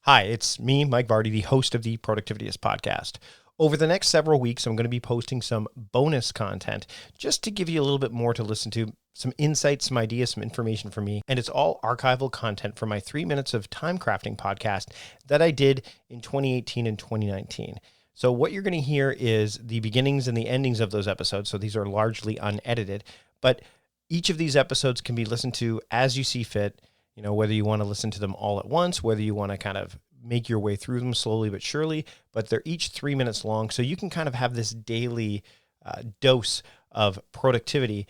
Hi, it's me, Mike Vardy, the host of the Productivityist podcast. Over the next several weeks, I'm going to be posting some bonus content just to give you a little bit more to listen to, some insights, some ideas, some information from me. And it's all archival content from my 3 Minutes of TimeCrafting podcast that I did in 2018 and 2019. So what you're going to hear is the beginnings and the endings of those episodes. So these are largely unedited, but each of these episodes can be listened to as you see fit. You know, whether you want to listen to them all at once, whether you want to kind of make your way through them slowly but surely, but they're each 3 minutes long. So you can kind of have this daily dose of productivity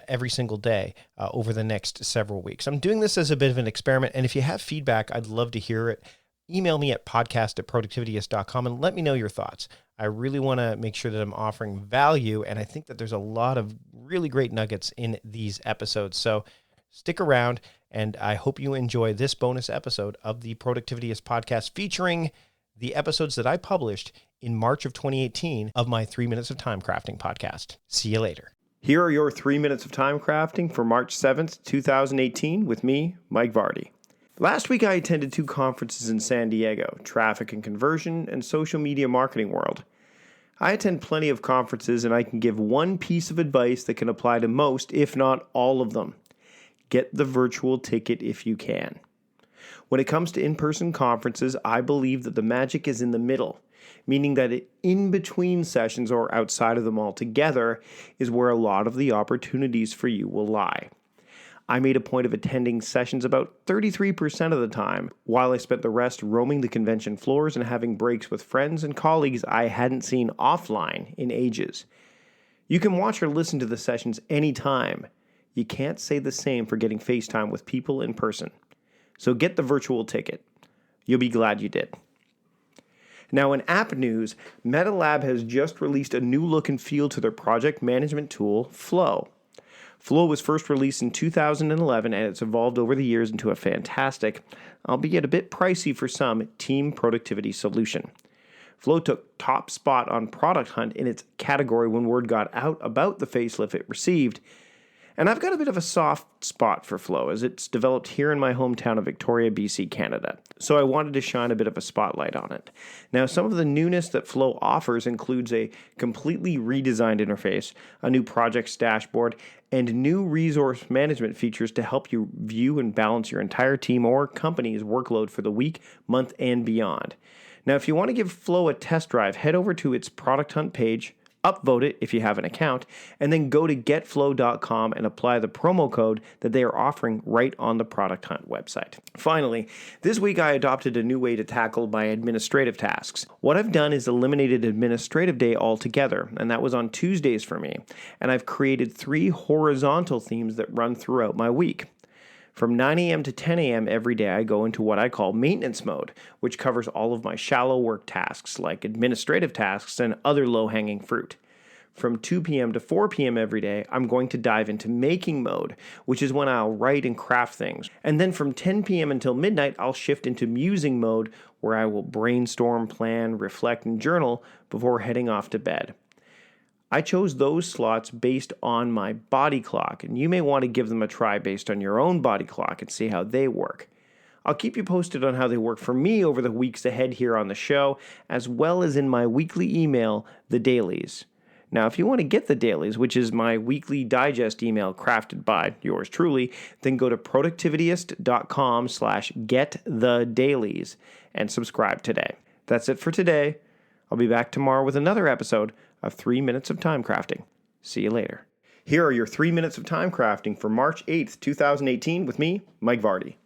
every single day over the next several weeks. I'm doing this as a bit of an experiment. And if you have feedback, I'd love to hear it. Email me at podcast@productivityist.com and let me know your thoughts. I really want to make sure that I'm offering value. And I think that there's a lot of really great nuggets in these episodes. So stick around, and I hope you enjoy this bonus episode of the Productivityist podcast featuring the episodes that I published in March of 2018 of my 3 Minutes of TimeCrafting podcast. See you later. Here are your 3 Minutes of TimeCrafting for March 7th, 2018 with me, Mike Vardy. Last week I attended 2 conferences in San Diego, Traffic and Conversion and Social Media Marketing World. I attend plenty of conferences, and I can give one piece of advice that can apply to most, if not all of them. Get the virtual ticket if you can. When it comes to in-person conferences, I believe that the magic is in the middle, meaning that in between sessions or outside of them altogether is where a lot of the opportunities for you will lie. I made a point of attending sessions about 33% of the time, while I spent the rest roaming the convention floors and having breaks with friends and colleagues I hadn't seen offline in ages. You can watch or listen to the sessions anytime. You can't say the same for getting FaceTime with people in person. So get the virtual ticket. You'll be glad you did. Now in app news, Meta Lab has just released a new look and feel to their project management tool, Flow. Flow was first released in 2011, and it's evolved over the years into a fantastic, albeit a bit pricey for some, team productivity solution. Flow took top spot on Product Hunt in its category when word got out about the facelift it received. And I've got a bit of a soft spot for Flow, as it's developed here in my hometown of Victoria, BC, Canada. So I wanted to shine a bit of a spotlight on it. Now, some of the newness that Flow offers includes a completely redesigned interface, a new projects dashboard, and new resource management features to help you view and balance your entire team or company's workload for the week, month, and beyond. Now, if you want to give Flow a test drive, head over to its Product Hunt page, upvote it if you have an account, and then go to getflow.com and apply the promo code that they are offering right on the Product Hunt website. Finally, this week I adopted a new way to tackle my administrative tasks. What I've done is eliminated administrative day altogether, and that was on Tuesdays for me, and I've created 3 horizontal themes that run throughout my week. From 9 a.m. to 10 a.m. every day, I go into what I call maintenance mode, which covers all of my shallow work tasks like administrative tasks and other low-hanging fruit. From 2 p.m. to 4 p.m. every day, I'm going to dive into making mode, which is when I'll write and craft things. And then from 10 p.m. until midnight, I'll shift into musing mode, where I will brainstorm, plan, reflect, and journal before heading off to bed. I chose those slots based on my body clock, and you may want to give them a try based on your own body clock and see how they work. I'll keep you posted on how they work for me over the weeks ahead here on the show, as well as in my weekly email, The Dailies. Now, if you want to get the dailies, which is my weekly digest email crafted by yours truly, then go to productivityist.com/getthedailies and subscribe today. That's it for today. I'll be back tomorrow with another episode of 3 Minutes of TimeCrafting. See you later. Here are your 3 Minutes of TimeCrafting for March 8th, 2018 with me, Mike Vardy.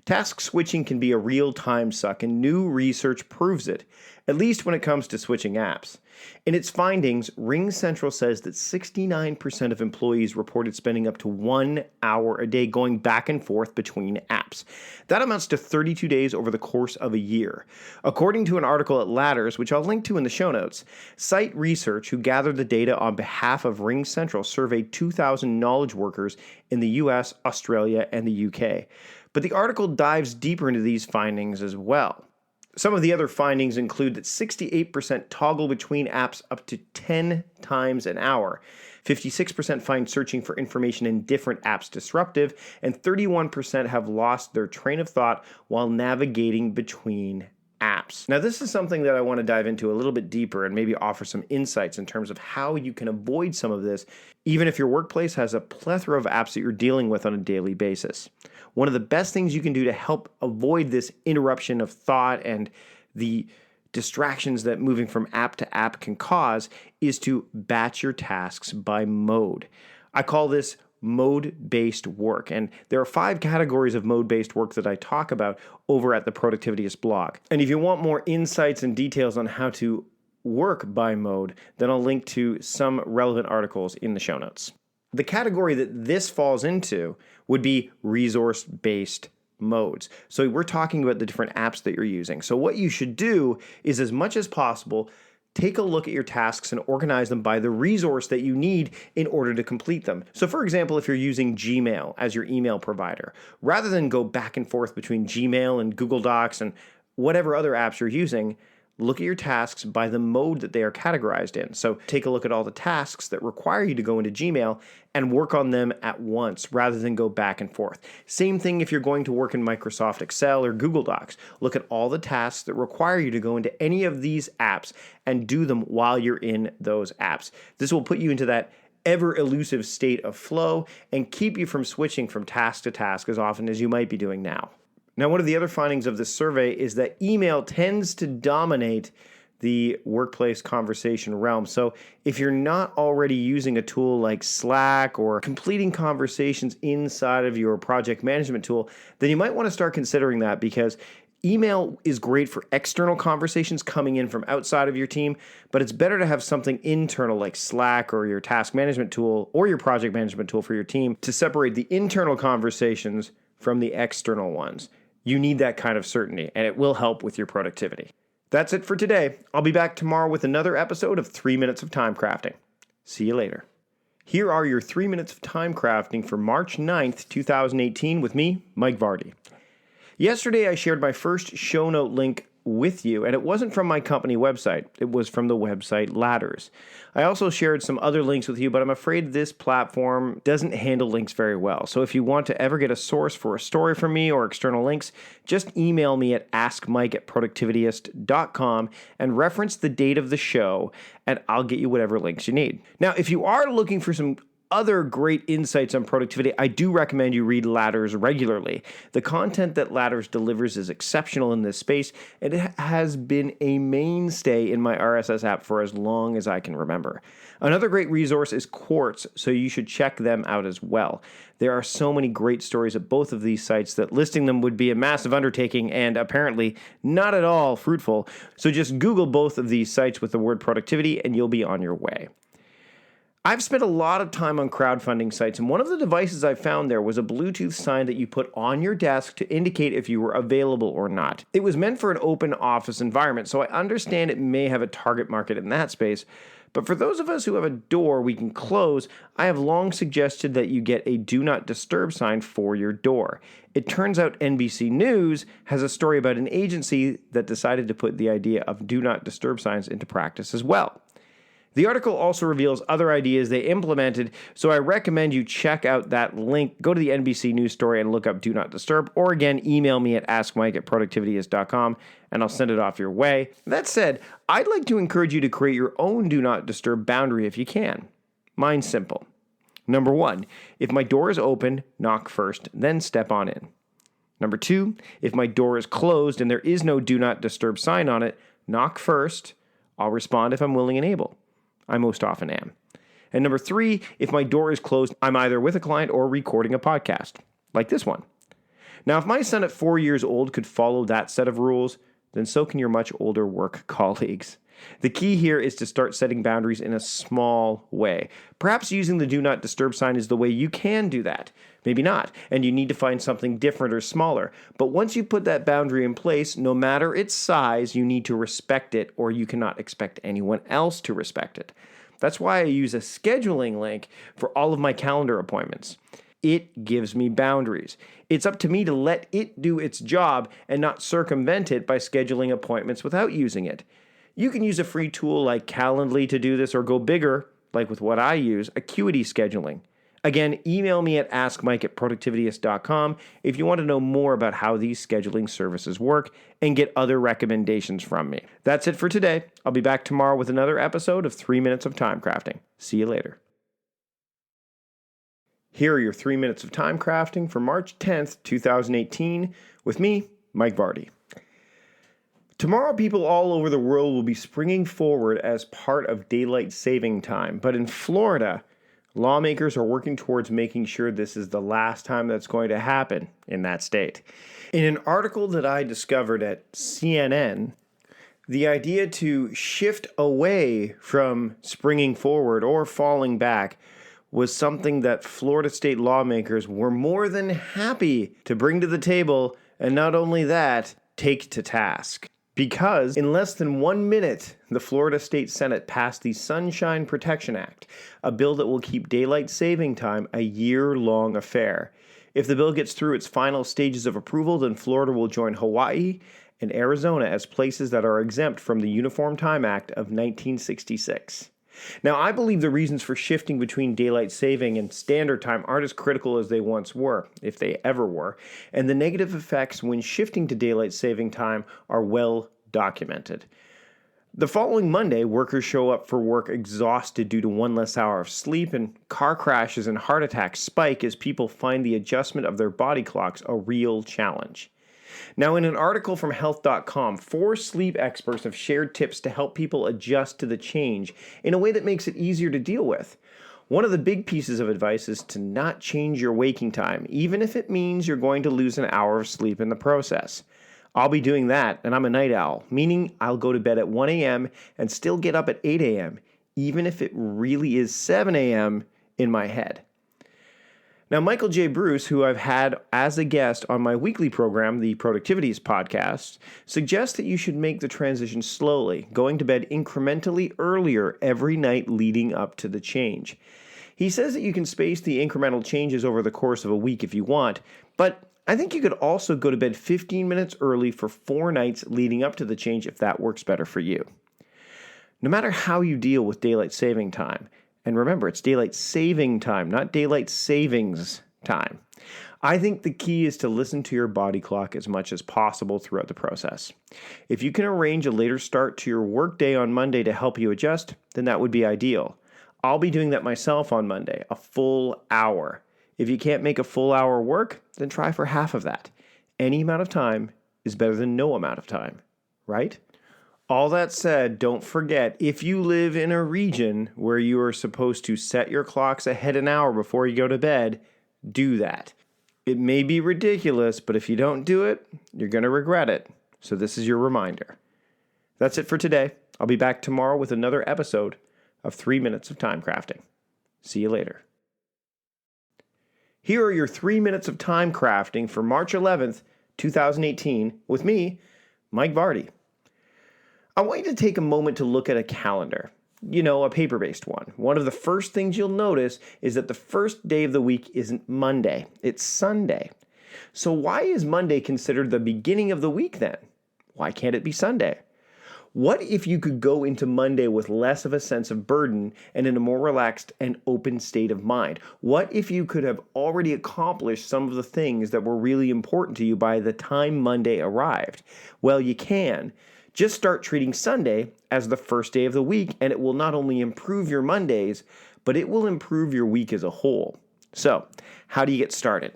Task switching can be a real time suck, and new research proves it, at least when it comes to switching apps. In its findings, RingCentral says that 69% of employees reported spending up to 1 hour a day going back and forth between apps. That amounts to 32 days over the course of a year. According to an article at Ladders, which I'll link to in the show notes, Site Research, who gathered the data on behalf of RingCentral, surveyed 2,000 knowledge workers in the US, Australia, and the UK. But the article dives deeper into these findings as well. Some of the other findings include that 68% toggle between apps up to 10 times an hour. 56% find searching for information in different apps disruptive, and 31% have lost their train of thought while navigating between apps. Now, this is something that I want to dive into a little bit deeper and maybe offer some insights in terms of how you can avoid some of this, even if your workplace has a plethora of apps that you're dealing with on a daily basis. One of the best things you can do to help avoid this interruption of thought and the distractions that moving from app to app can cause is to batch your tasks by mode. I call this mode-based work. And there are 5 categories of mode-based work that I talk about over at the Productivityist blog. And if you want more insights and details on how to work by mode, then I'll link to some relevant articles in the show notes. The category that this falls into would be resource-based modes. So we're talking about the different apps that you're using. So what you should do is, as much as possible, take a look at your tasks and organize them by the resource that you need in order to complete them. So for example, if you're using Gmail as your email provider, rather than go back and forth between Gmail and Google Docs and whatever other apps you're using, look at your tasks by the mode that they are categorized in. So take a look at all the tasks that require you to go into Gmail and work on them at once rather than go back and forth. Same thing if you're going to work in Microsoft Excel or Google Docs. Look at all the tasks that require you to go into any of these apps and do them while you're in those apps. This will put you into that ever elusive state of flow and keep you from switching from task to task as often as you might be doing now. Now, one of the other findings of this survey is that email tends to dominate the workplace conversation realm. So if you're not already using a tool like Slack or completing conversations inside of your project management tool, then you might want to start considering that, because email is great for external conversations coming in from outside of your team, but it's better to have something internal like Slack or your task management tool or your project management tool for your team to separate the internal conversations from the external ones. You need that kind of certainty, and it will help with your productivity. That's it for today. I'll be back tomorrow with another episode of 3 Minutes of TimeCrafting. See you later. Here are your 3 Minutes of TimeCrafting for March 9th, 2018 with me, Mike Vardy. Yesterday, I shared my first show note link with you, and it wasn't from my company website. It was from the website Ladders. I also shared some other links with you, but I'm afraid this platform doesn't handle links very well. So if you want to ever get a source for a story from me or external links, just email me at askmike@productivityist.com and reference the date of the show, and I'll get you whatever links you need. Now, if you are looking for some other great insights on productivity, I do recommend you read Ladders regularly. The content that Ladders delivers is exceptional in this space, and it has been a mainstay in my RSS app for as long as I can remember. Another great resource is Quartz, so you should check them out as well. There are so many great stories at both of these sites that listing them would be a massive undertaking and apparently not at all fruitful. So just Google both of these sites with the word productivity and you'll be on your way. I've spent a lot of time on crowdfunding sites, and one of the devices I found there was a Bluetooth sign that you put on your desk to indicate if you were available or not. It was meant for an open office environment, so I understand it may have a target market in that space, but for those of us who have a door we can close, I have long suggested that you get a Do Not Disturb sign for your door. It turns out NBC News has a story about an agency that decided to put the idea of Do Not Disturb signs into practice as well. The article also reveals other ideas they implemented, so I recommend you check out that link. Go to the NBC News story and look up Do Not Disturb, or again, email me at askmike@productivityist.com, and I'll send it off your way. That said, I'd like to encourage you to create your own Do Not Disturb boundary if you can. Mine's simple. Number 1, if my door is open, knock first, then step on in. Number 2, if my door is closed and there is no Do Not Disturb sign on it, knock first. I'll respond if I'm willing and able. I most often am. And number 3, if my door is closed, I'm either with a client or recording a podcast, like this one. Now, if my son at 4 years old could follow that set of rules, then so can your much older work colleagues. The key here is to start setting boundaries in a small way. Perhaps using the Do Not Disturb sign is the way you can do that. Maybe not, and you need to find something different or smaller. But once you put that boundary in place, no matter its size, you need to respect it, or you cannot expect anyone else to respect it. That's why I use a scheduling link for all of my calendar appointments. It gives me boundaries. It's up to me to let it do its job and not circumvent it by scheduling appointments without using it. You can use a free tool like Calendly to do this, or go bigger, like with what I use, Acuity scheduling. Again, email me at askmike@productivityist.com if you want to know more about how these scheduling services work and get other recommendations from me. That's it for today. I'll be back tomorrow with another episode of 3 Minutes of TimeCrafting. See you later. Here are your 3 Minutes of TimeCrafting for March 10th, 2018, with me, Mike Vardy. Tomorrow, people all over the world will be springing forward as part of daylight saving time, but in Florida, lawmakers are working towards making sure this is the last time that's going to happen in that state. In an article that I discovered at CNN, the idea to shift away from springing forward or falling back was something that Florida state lawmakers were more than happy to bring to the table, and not only that, take to task. Because in less than 1 minute, the Florida State Senate passed the Sunshine Protection Act, a bill that will keep daylight saving time a year-long affair. If the bill gets through its final stages of approval, then Florida will join Hawaii and Arizona as places that are exempt from the Uniform Time Act of 1966. Now, I believe the reasons for shifting between daylight saving and standard time aren't as critical as they once were, if they ever were, and the negative effects when shifting to daylight saving time are well documented. The following Monday, workers show up for work exhausted due to one less hour of sleep, and car crashes and heart attacks spike as people find the adjustment of their body clocks a real challenge. Now, in an article from health.com, 4 sleep experts have shared tips to help people adjust to the change in a way that makes it easier to deal with. One of the big pieces of advice is to not change your waking time, even if it means you're going to lose an hour of sleep in the process. I'll be doing that, and I'm a night owl, meaning I'll go to bed at 1 a.m. and still get up at 8 a.m., even if it really is 7 a.m. in my head. Now, Michael J. Bruce, who I've had as a guest on my weekly program, the Productivities Podcast, suggests that you should make the transition slowly, going to bed incrementally earlier every night leading up to the change. He says that you can space the incremental changes over the course of a week if you want, but I think you could also go to bed 15 minutes early for 4 nights leading up to the change if that works better for you. No matter how you deal with daylight saving time, and remember, it's daylight saving time, not daylight savings time, I think the key is to listen to your body clock as much as possible throughout the process. If you can arrange a later start to your workday on Monday to help you adjust, then that would be ideal. I'll be doing that myself on Monday, a full hour. If you can't make a full hour work, then try for half of that. Any amount of time is better than no amount of time, right? All that said, don't forget, if you live in a region where you are supposed to set your clocks ahead an hour before you go to bed, do that. It may be ridiculous, but if you don't do it, you're going to regret it. So this is your reminder. That's it for today. I'll be back tomorrow with another episode of 3 Minutes of TimeCrafting. See you later. Here are your 3 Minutes of TimeCrafting for March 11th, 2018, with me, Mike Vardy. I want you to take a moment to look at a calendar, a paper-based one. One of the first things you'll notice is that the first day of the week isn't Monday, it's Sunday. So why is Monday considered the beginning of the week then? Why can't it be Sunday? What if you could go into Monday with less of a sense of burden and in a more relaxed and open state of mind? What if you could have already accomplished some of the things that were really important to you by the time Monday arrived? Well, you can. Just start treating Sunday as the first day of the week, and it will not only improve your Mondays, but it will improve your week as a whole. So, how do you get started?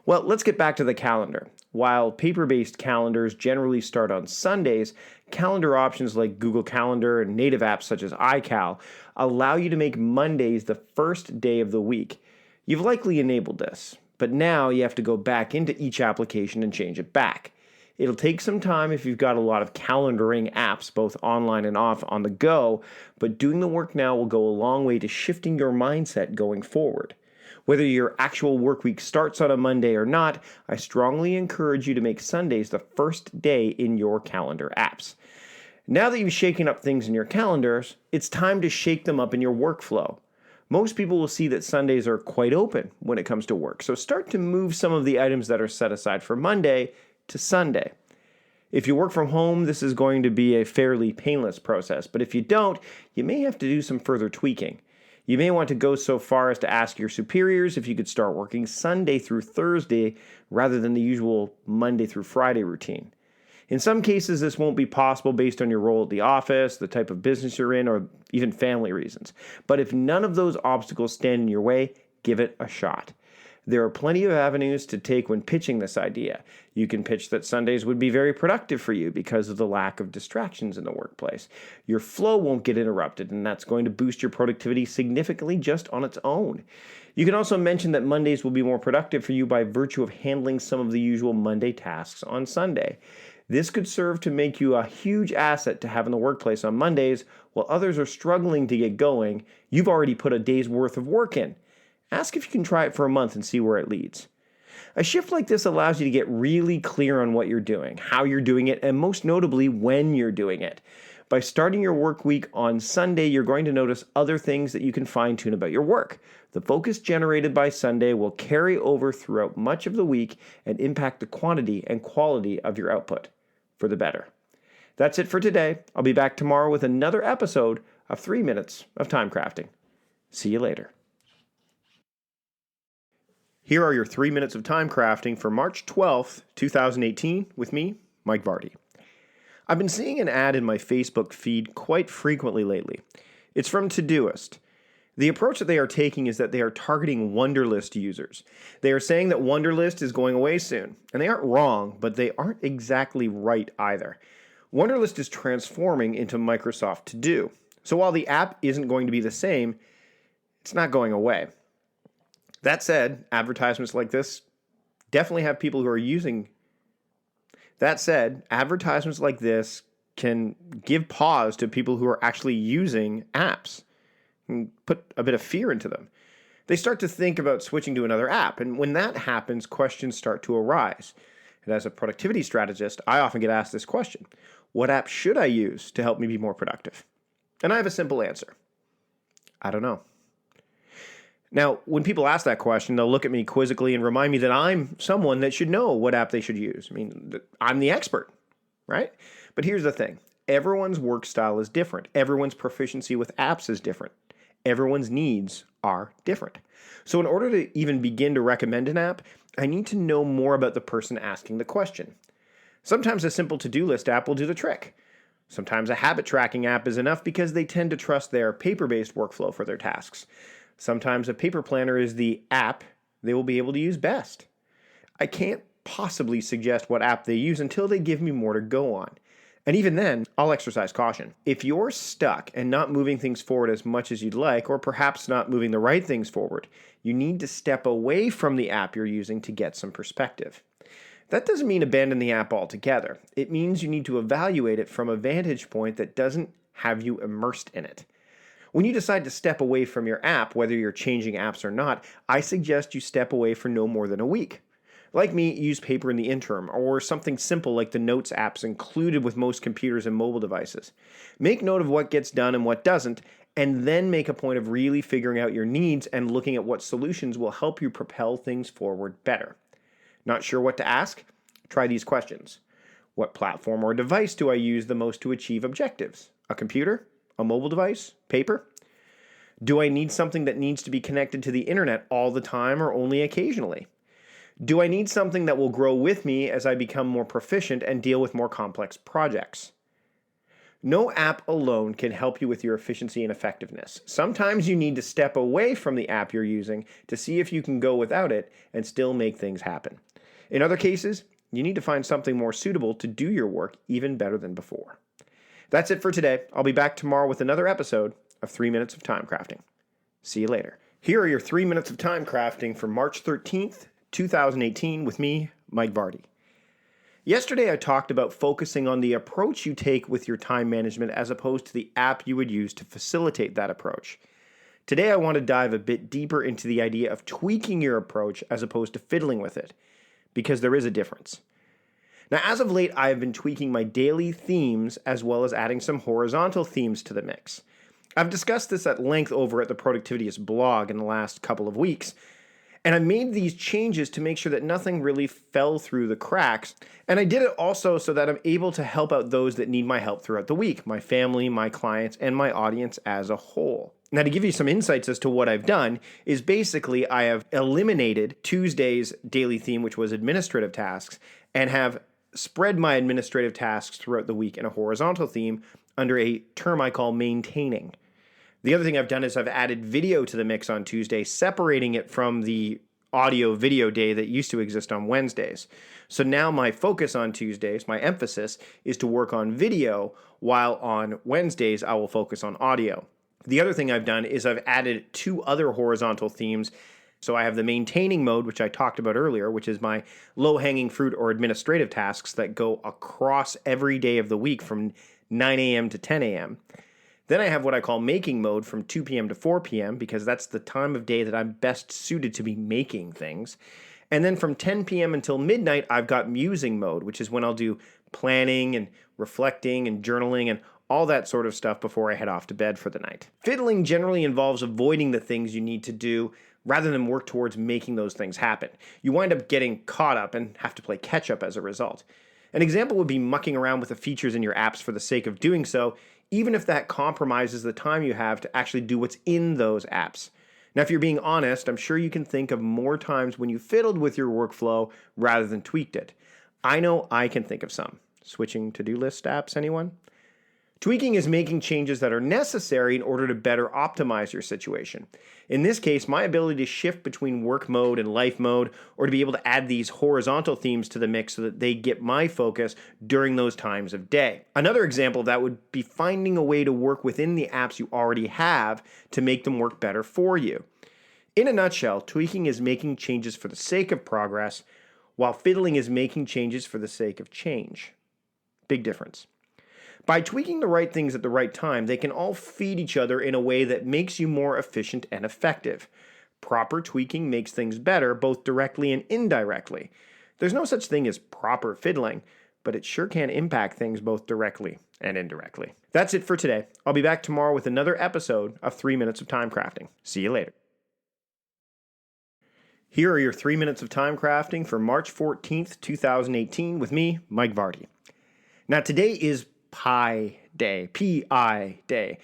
Well, let's get back to the calendar. While paper-based calendars generally start on Sundays, calendar options like Google Calendar and native apps such as iCal allow you to make Mondays the first day of the week. You've likely enabled this, but now you have to go back into each application and change it back. It'll take some time if you've got a lot of calendaring apps, both online and off on the go, but doing the work now will go a long way to shifting your mindset going forward. Whether your actual work week starts on a Monday or not, I strongly encourage you to make Sundays the first day in your calendar apps. Now that you've shaken up things in your calendars, it's time to shake them up in your workflow. Most people will see that Sundays are quite open when it comes to work, so start to move some of the items that are set aside for Monday to Sunday. If you work from home, this is going to be a fairly painless process, but if you don't, you may have to do some further tweaking. You may want to go so far as to ask your superiors if you could start working Sunday through Thursday rather than the usual Monday through Friday routine. In some cases, this won't be possible based on your role at the office, the type of business you're in, or even family reasons. But if none of those obstacles stand in your way, give it a shot. There are plenty of avenues to take when pitching this idea. You can pitch that Sundays would be very productive for you because of the lack of distractions in the workplace. Your flow won't get interrupted, and that's going to boost your productivity significantly just on its own. You can also mention that Mondays will be more productive for you by virtue of handling some of the usual Monday tasks on Sunday. This could serve to make you a huge asset to have in the workplace on Mondays while others are struggling to get going. You've already put a day's worth of work in. Ask if you can try it for a month and see where it leads. A shift like this allows you to get really clear on what you're doing, how you're doing it, and most notably, when you're doing it. By starting your work week on Sunday, you're going to notice other things that you can fine-tune about your work. The focus generated by Sunday will carry over throughout much of the week and impact the quantity and quality of your output for the better. That's it for today. I'll be back tomorrow with another episode of 3 Minutes of TimeCrafting. See you later. Here are your 3 minutes of time crafting for March 12th, 2018 with me, Mike Vardy. I've been seeing an ad in my Facebook feed quite frequently lately. It's from Todoist. The approach that they are taking is that they are targeting Wunderlist users. They are saying that Wunderlist is going away soon, and they aren't wrong, but they aren't exactly right either. Wunderlist is transforming into Microsoft To Do. So while the app isn't going to be the same, it's not going away. That said, advertisements like this definitely have people who are using. That said, advertisements like this can give pause to people who are actually using apps and put a bit of fear into them. They start to think about switching to another app, and when that happens, questions start to arise. And as a productivity strategist, I often get asked this question: what app should I use to help me be more productive? And I have a simple answer: I don't know. Now, when people ask that question, they'll look at me quizzically and remind me that I'm someone that should know what app they should use. I mean, I'm the expert, right? But here's the thing. Everyone's work style is different. Everyone's proficiency with apps is different. Everyone's needs are different. So in order to even begin to recommend an app, I need to know more about the person asking the question. Sometimes a simple to-do list app will do the trick. Sometimes a habit tracking app is enough because they tend to trust their paper-based workflow for their tasks. Sometimes a paper planner is the app they will be able to use best. I can't possibly suggest what app they use until they give me more to go on. And even then, I'll exercise caution. If you're stuck and not moving things forward as much as you'd like, or perhaps not moving the right things forward, you need to step away from the app you're using to get some perspective. That doesn't mean abandon the app altogether. It means you need to evaluate it from a vantage point that doesn't have you immersed in it. When you decide to step away from your app, whether you're changing apps or not, I suggest you step away for no more than a week. Like me, use paper in the interim, or something simple like the Notes apps included with most computers and mobile devices. Make note of what gets done and what doesn't, and then make a point of really figuring out your needs and looking at what solutions will help you propel things forward better. Not sure what to ask? Try these questions. What platform or device do I use the most to achieve objectives? A computer? A mobile device? Paper? Do I need something that needs to be connected to the internet all the time or only occasionally? Do I need something that will grow with me as I become more proficient and deal with more complex projects? No app alone can help you with your efficiency and effectiveness. Sometimes you need to step away from the app you're using to see if you can go without it and still make things happen. In other cases, you need to find something more suitable to do your work even better than before. That's it for today. I'll be back tomorrow with another episode of 3 Minutes of Time Crafting. See you later. Here are your 3 minutes of time crafting for March 13th, 2018 with me, Mike Vardy. Yesterday I talked about focusing on the approach you take with your time management as opposed to the app you would use to facilitate that approach. Today I want to dive a bit deeper into the idea of tweaking your approach as opposed to fiddling with it, because there is a difference. Now, as of late, I have been tweaking my daily themes as well as adding some horizontal themes to the mix. I've discussed this at length over at the Productivityist blog in the last couple of weeks, and I made these changes to make sure that nothing really fell through the cracks. And I did it also so that I'm able to help out those that need my help throughout the week, my family, my clients, and my audience as a whole. Now, to give you some insights as to what I've done is basically I have eliminated Tuesday's daily theme, which was administrative tasks, and have spread my administrative tasks throughout the week in a horizontal theme under a term I call maintaining. The other thing I've done is I've added video to the mix on Tuesday, separating it from the audio video day that used to exist on Wednesdays. So now my focus on Tuesdays, my emphasis, is to work on video, while on Wednesdays I will focus on audio. The other thing I've done is I've added 2 other horizontal themes. So I have the maintaining mode, which I talked about earlier, which is my low-hanging fruit or administrative tasks that go across every day of the week from 9 a.m. to 10 a.m. Then I have what I call making mode from 2 p.m. to 4 p.m. because that's the time of day that I'm best suited to be making things. And then from 10 p.m. until midnight, I've got musing mode, which is when I'll do planning and reflecting and journaling and all that sort of stuff before I head off to bed for the night. Fiddling generally involves avoiding the things you need to do rather than work towards making those things happen. You wind up getting caught up and have to play catch up as a result. An example would be mucking around with the features in your apps for the sake of doing so, even if that compromises the time you have to actually do what's in those apps. Now, if you're being honest, I'm sure you can think of more times when you fiddled with your workflow rather than tweaked it. I know I can think of some. Switching to-do list apps, anyone? Tweaking is making changes that are necessary in order to better optimize your situation. In this case, my ability to shift between work mode and life mode, or to be able to add these horizontal themes to the mix so that they get my focus during those times of day. Another example of that would be finding a way to work within the apps you already have to make them work better for you. In a nutshell, tweaking is making changes for the sake of progress, while fiddling is making changes for the sake of change. Big difference. By tweaking the right things at the right time, they can all feed each other in a way that makes you more efficient and effective. Proper tweaking makes things better, both directly and indirectly. There's no such thing as proper fiddling, but it sure can impact things both directly and indirectly. That's it for today. I'll be back tomorrow with another episode of 3 Minutes of TimeCrafting. See you later. Here are your 3 Minutes of TimeCrafting for March 14th, 2018 with me, Mike Vardy. Now today is Pi Day, P-I Day.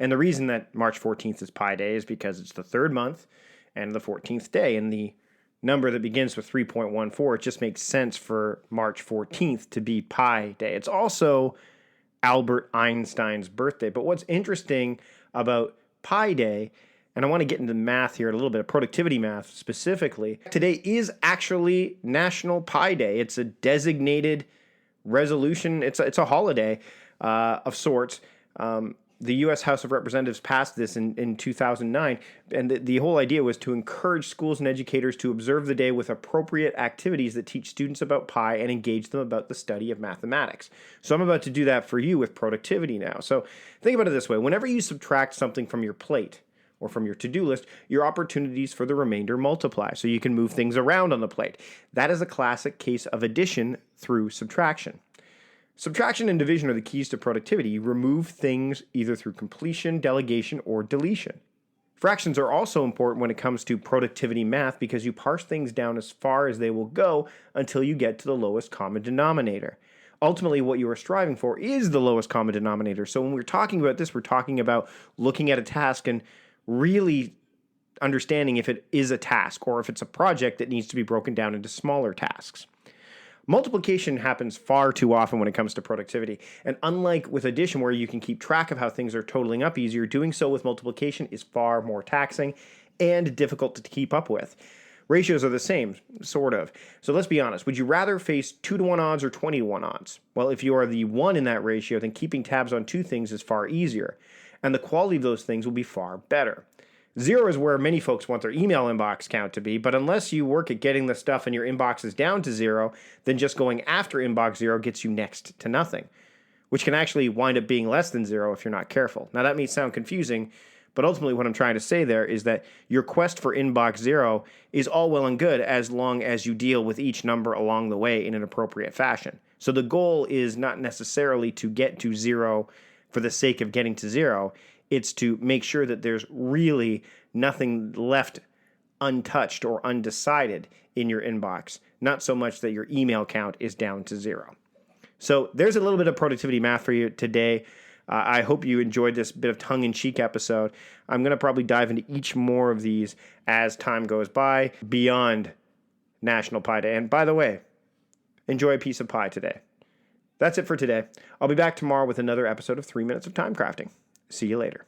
And the reason that March 14th is Pi Day is because it's the 3rd month and the 14th day. And the number that begins with 3.14, it just makes sense for March 14th to be Pi Day. It's also Albert Einstein's birthday. But what's interesting about Pi Day, and I want to get into math here, a little bit of productivity math specifically, today is actually National Pi Day. It's a designated resolution. It's a holiday of sorts. The U.S. House of Representatives passed this in 2009, and the whole idea was to encourage schools and educators to observe the day with appropriate activities that teach students about pi and engage them about the study of mathematics. So I'm about to do that for you with productivity now. So think about it this way. Whenever you subtract something from your plate or from your to-do list, your opportunities for the remainder multiply, so you can move things around on the plate. That is a classic case of addition through subtraction. Subtraction and division are the keys to productivity. You remove things either through completion, delegation, or deletion. Fractions are also important when it comes to productivity math because you parse things down as far as they will go until you get to the lowest common denominator. Ultimately, what you are striving for is the lowest common denominator. So when we're talking about this, we're talking about looking at a task and really understanding if it is a task or if it's a project that needs to be broken down into smaller tasks. Multiplication happens far too often when it comes to productivity. And unlike with addition, where you can keep track of how things are totaling up easier, doing so with multiplication is far more taxing and difficult to keep up with. Ratios are the same, sort of. So let's be honest. Would you rather face 2-to-1 odds or 20-to-1 odds? Well, if you are the 1 in that ratio, then keeping tabs on 2 things is far easier. And the quality of those things will be far better. 0 is where many folks want their email inbox count to be, but unless you work at getting the stuff in your inboxes down to 0, then just going after inbox 0 gets you next to nothing, which can actually wind up being less than 0 if you're not careful. Now that may sound confusing, but ultimately what I'm trying to say there is that your quest for inbox 0 is all well and good as long as you deal with each number along the way in an appropriate fashion. So the goal is not necessarily to get to 0 for the sake of getting to 0. It's to make sure that there's really nothing left untouched or undecided in your inbox, not so much that your email count is down to 0. So there's a little bit of productivity math for you today. I hope you enjoyed this bit of tongue-in-cheek episode. I'm going to probably dive into each more of these as time goes by beyond National Pie Day. And by the way, enjoy a piece of pie today. That's it for today. I'll be back tomorrow with another episode of 3 Minutes of Time Crafting. See you later.